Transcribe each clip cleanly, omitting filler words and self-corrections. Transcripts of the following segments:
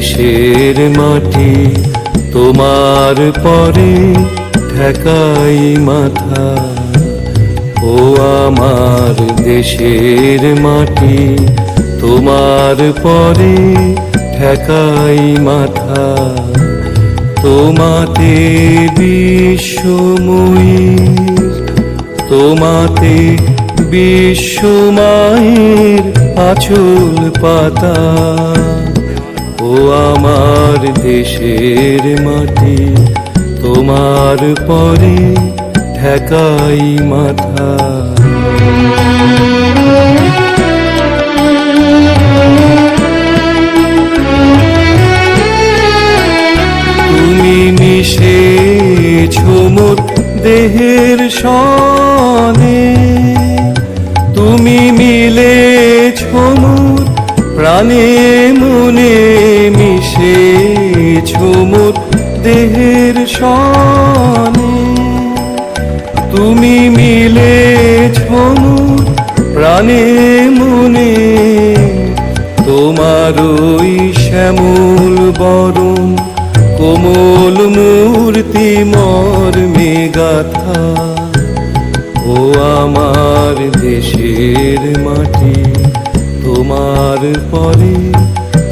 দেশের মাটি তোমার পরে ঠেকাই মাথা। ও আমার দেশের মাটি তোমার পরে ঠেকাই মাথা। তোমাতে বিশ্বময়ীর, তোমাতে বিশ্বমায়ের আঁচল পাতা। ও আমার দেশের মাটি তোমার পরে ঠেকাই মাথা। তুমি মিশেছ মোর দেহের সনে, তুমি মিলেছ মোর প্রাণে মনে। মিশেছ মোর দেহের সনে, তুমি মিলেছ মোর প্রাণে মনে। তোমার ওই শ্যামল বরণ কোমল মূর্তি মর্মে গাথা। ও আমার দেশের মাটি তোমার পরে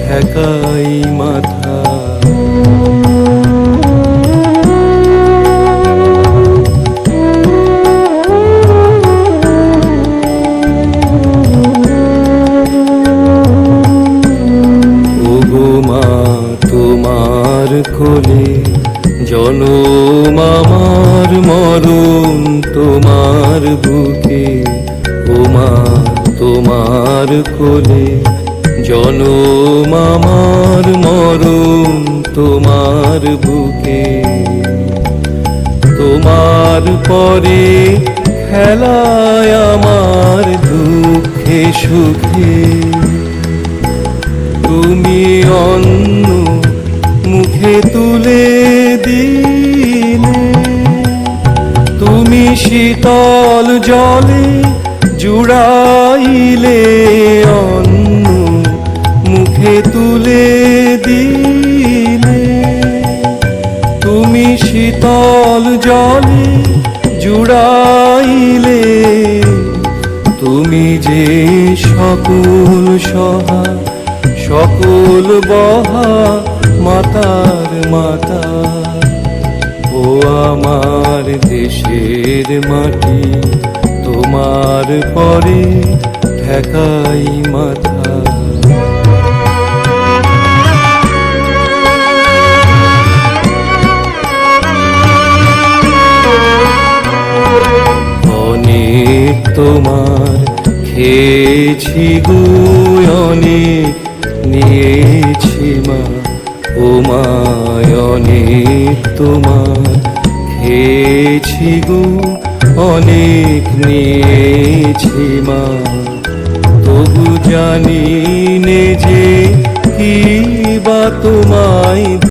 ঠেকাই মাথা। ওগো মা তোমার কোলে জনম আমার, মরণ তোমার বুকে। ও মা তোমার কোলে জনম আমার, মরণ তোমার বুকে। তোমার পরে খেলায় আমার দুঃখে সুখে। তুমি অন্ন মুখে তুলে দিলে, তুমি শীতল জলে জুড়াইলে। অন্ন মুখে তুলে দিলে, তুমি শীতল জলে জুড়াইলে। তুমি যে সকল সহা সকল বহা মাতার মাতা। ও আমার দেশের মাটি তোমার পরে ঠেকাই মাথা। অনেক তোমার খেয়েছি গো, অনেক নিয়েছি মা। ও মা অনেক তোমার খেয়েছি গো, অনেক নিয়েছি মা। তবু জানি নে যে কি বা তোমায়